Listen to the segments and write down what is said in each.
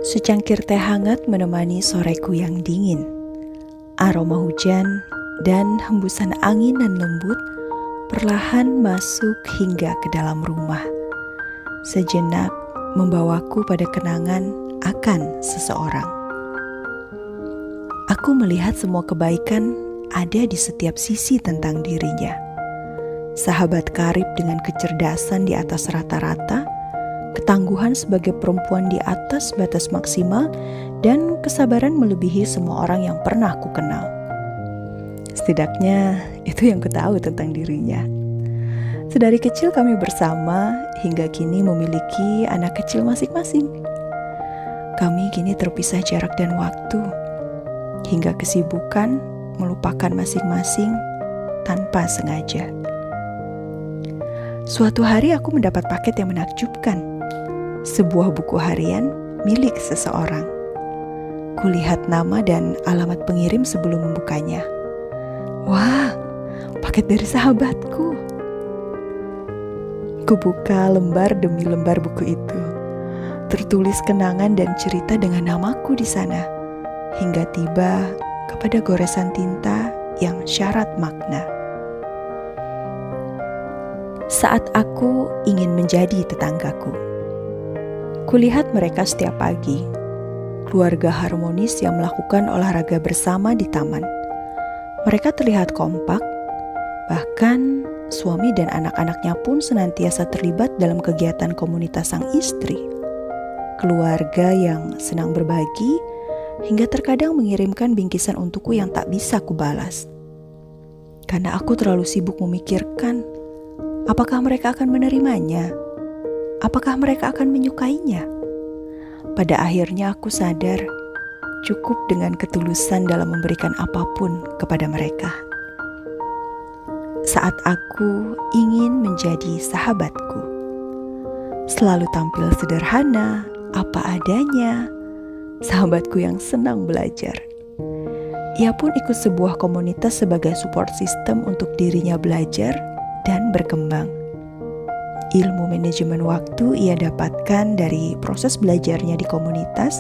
Secangkir teh hangat menemani soreku yang dingin. Aroma hujan dan hembusan angin dan lembut perlahan masuk hingga ke dalam rumah. Sejenak membawaku pada kenangan akan seseorang. Aku melihat semua kebaikan ada di setiap sisi tentang dirinya. Sahabat karib dengan kecerdasan di atas rata-rata, ketangguhan sebagai perempuan di atas batas maksimal, dan kesabaran melebihi semua orang yang pernah ku kenal. Setidaknya itu yang ku tahu tentang dirinya. Sedari kecil kami bersama hingga kini memiliki anak kecil masing-masing. Kami kini terpisah jarak dan waktu, hingga kesibukan melupakan masing-masing tanpa sengaja. Suatu hari aku mendapat paket yang menakjubkan. Sebuah buku harian milik seseorang. Kulihat nama dan alamat pengirim sebelum membukanya. Wah, paket dari sahabatku. Kubuka lembar demi lembar buku itu. Tertulis kenangan dan cerita dengan namaku di sana. Hingga tiba kepada goresan tinta yang syarat makna. Saat aku ingin menjadi tetanggaku, kulihat mereka setiap pagi, keluarga harmonis yang melakukan olahraga bersama di taman. Mereka terlihat kompak, bahkan suami dan anak-anaknya pun senantiasa terlibat dalam kegiatan komunitas sang istri. Keluarga yang senang berbagi, hingga terkadang mengirimkan bingkisan untukku yang tak bisa kubalas. Karena aku terlalu sibuk memikirkan, apakah mereka akan menerimanya? Apakah mereka akan menyukainya? Pada akhirnya aku sadar, cukup dengan ketulusan dalam memberikan apapun kepada mereka. Saat aku ingin menjadi sahabatku, selalu tampil sederhana, apa adanya, sahabatku yang senang belajar. Ia pun ikut sebuah komunitas sebagai support system untuk dirinya belajar dan berkembang. Ilmu manajemen waktu ia dapatkan dari proses belajarnya di komunitas,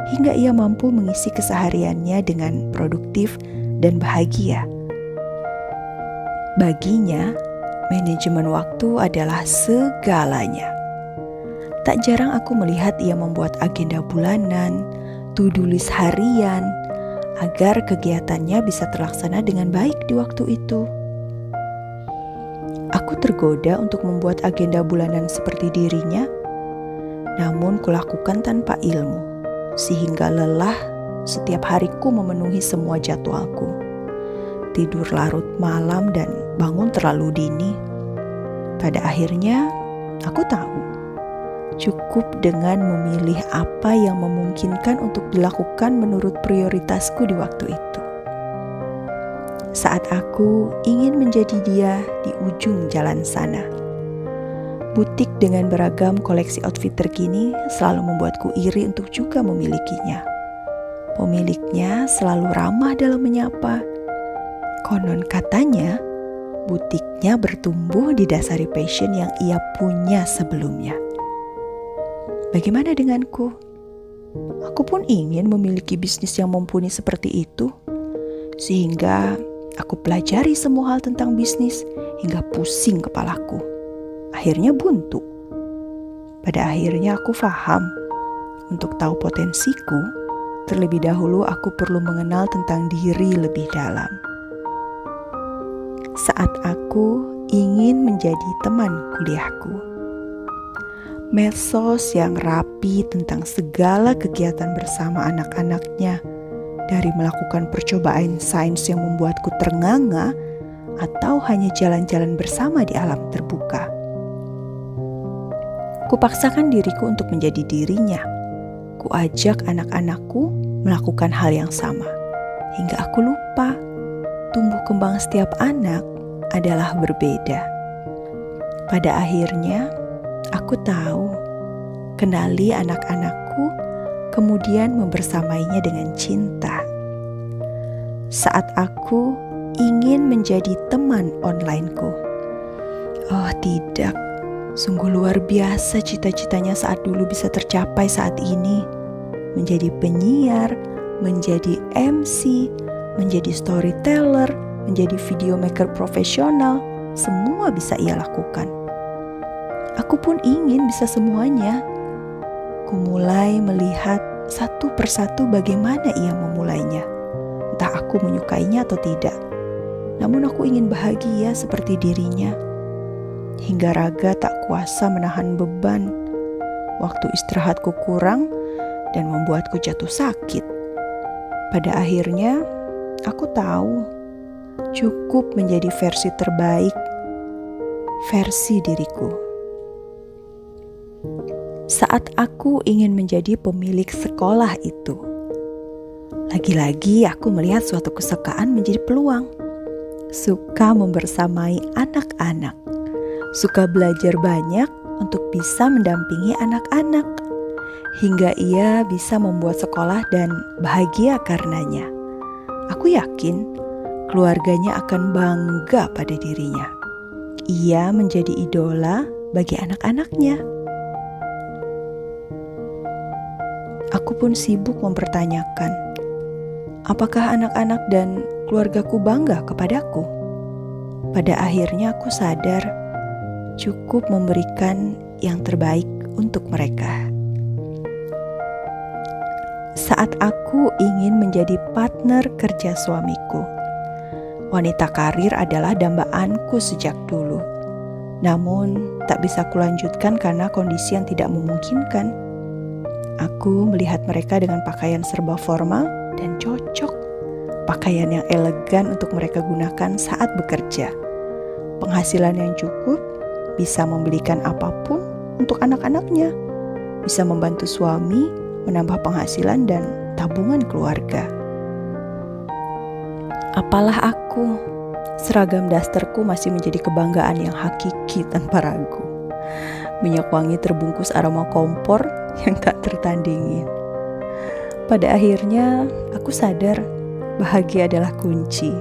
hingga ia mampu mengisi kesehariannya dengan produktif dan bahagia. Baginya, manajemen waktu adalah segalanya. Tak jarang aku melihat ia membuat agenda bulanan, to-do list harian, agar kegiatannya bisa terlaksana dengan baik di waktu itu. Aku tergoda untuk membuat agenda bulanan seperti dirinya, namun kulakukan tanpa ilmu, sehingga lelah setiap hariku memenuhi semua jadwalku. Tidur larut malam dan bangun terlalu dini. Pada akhirnya, aku tahu, cukup dengan memilih apa yang memungkinkan untuk dilakukan menurut prioritasku di waktu itu. Saat aku ingin menjadi dia di ujung jalan sana. Butik dengan beragam koleksi outfit terkini selalu membuatku iri untuk juga memilikinya. Pemiliknya selalu ramah dalam menyapa. Konon katanya, butiknya bertumbuh didasari passion yang ia punya sebelumnya. Bagaimana denganku? Aku pun ingin memiliki bisnis yang mumpuni seperti itu. Sehingga aku pelajari semua hal tentang bisnis hingga pusing kepalaku. Akhirnya buntu. Pada akhirnya aku paham, untuk tahu potensiku, terlebih dahulu aku perlu mengenal tentang diri lebih dalam. Saat aku ingin menjadi teman kuliahku, medsos yang rapi tentang segala kegiatan bersama anak-anaknya, dari melakukan percobaan sains yang membuatku ternganga, atau hanya jalan-jalan bersama di alam terbuka. Kupaksakan diriku untuk menjadi dirinya. Kuajak anak-anakku melakukan hal yang sama, hingga aku lupa tumbuh kembang setiap anak adalah berbeda. Pada akhirnya, aku tahu, kenali anak-anakku, kemudian membersamainya dengan cinta. Saat aku ingin menjadi teman onlineku, oh tidak, sungguh luar biasa cita-citanya saat dulu bisa tercapai saat ini. menjadi penyiar, menjadi MC, menjadi storyteller, menjadi video maker profesional, semua bisa ia lakukan. Aku pun ingin bisa semuanya. Kumulai melihat satu persatu bagaimana ia memulainya. Entah aku menyukainya atau tidak. Namun aku ingin bahagia seperti dirinya. Hingga raga tak kuasa menahan beban. Waktu istirahatku kurang dan membuatku jatuh sakit. Pada akhirnya, aku tahu cukup menjadi versi terbaik, versi diriku. Saat aku ingin menjadi pemilik sekolah itu, lagi-lagi aku melihat suatu kesukaan menjadi peluang. Suka membersamai anak-anak, suka belajar banyak untuk bisa mendampingi anak-anak, hingga ia bisa membuat sekolah dan bahagia karenanya. Aku yakin keluarganya akan bangga pada dirinya. Ia menjadi idola bagi anak-anaknya. Aku pun sibuk mempertanyakan, apakah anak-anak dan keluargaku bangga kepadaku? Pada akhirnya aku sadar cukup memberikan yang terbaik untuk mereka. Saat aku ingin menjadi partner kerja suamiku, wanita karir adalah dambaanku sejak dulu. Namun tak bisa kulanjutkan karena kondisi yang tidak memungkinkan. Aku melihat mereka dengan pakaian serba formal dan cocok. Pakaian yang elegan untuk mereka gunakan saat bekerja. Penghasilan yang cukup, bisa membelikan apapun untuk anak-anaknya. Bisa membantu suami, menambah penghasilan dan tabungan keluarga. Apalah aku, seragam dasterku masih menjadi kebanggaan yang hakiki tanpa ragu. Minyak wangi terbungkus aroma kompor yang tak tertandingi. Pada akhirnya, aku sadar bahagia adalah kunci.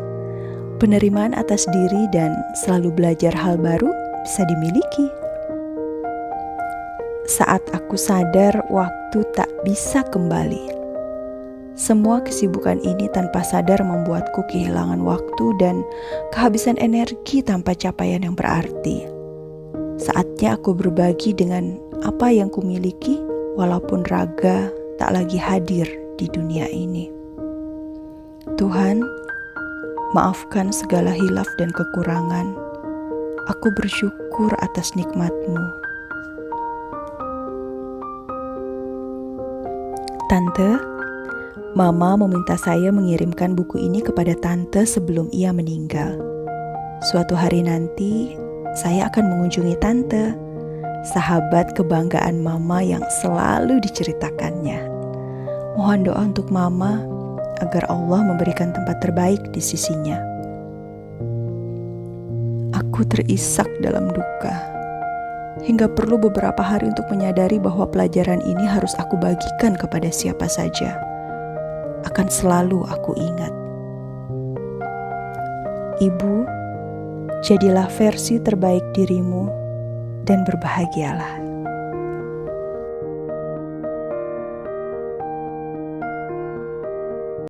Penerimaan atas diri dan selalu belajar hal baru bisa dimiliki. Saat aku sadar waktu tak bisa kembali. Semua kesibukan ini tanpa sadar membuatku kehilangan waktu dan kehabisan energi tanpa capaian yang berarti. Saatnya aku berbagi dengan apa yang kumiliki walaupun raga tak lagi hadir di dunia ini. Tuhan, maafkan segala hilaf dan kekurangan. Aku bersyukur atas nikmat-Mu. Tante, Mama meminta saya mengirimkan buku ini kepada Tante sebelum ia meninggal. Suatu hari nanti, saya akan mengunjungi Tante, sahabat kebanggaan Mama yang selalu diceritakannya. Mohon doa untuk Mama agar Allah memberikan tempat terbaik di sisinya. Aku terisak dalam duka, hingga perlu beberapa hari untuk menyadari bahwa pelajaran ini harus aku bagikan kepada siapa saja. Akan selalu aku ingat. Ibu, jadilah versi terbaik dirimu dan berbahagialah.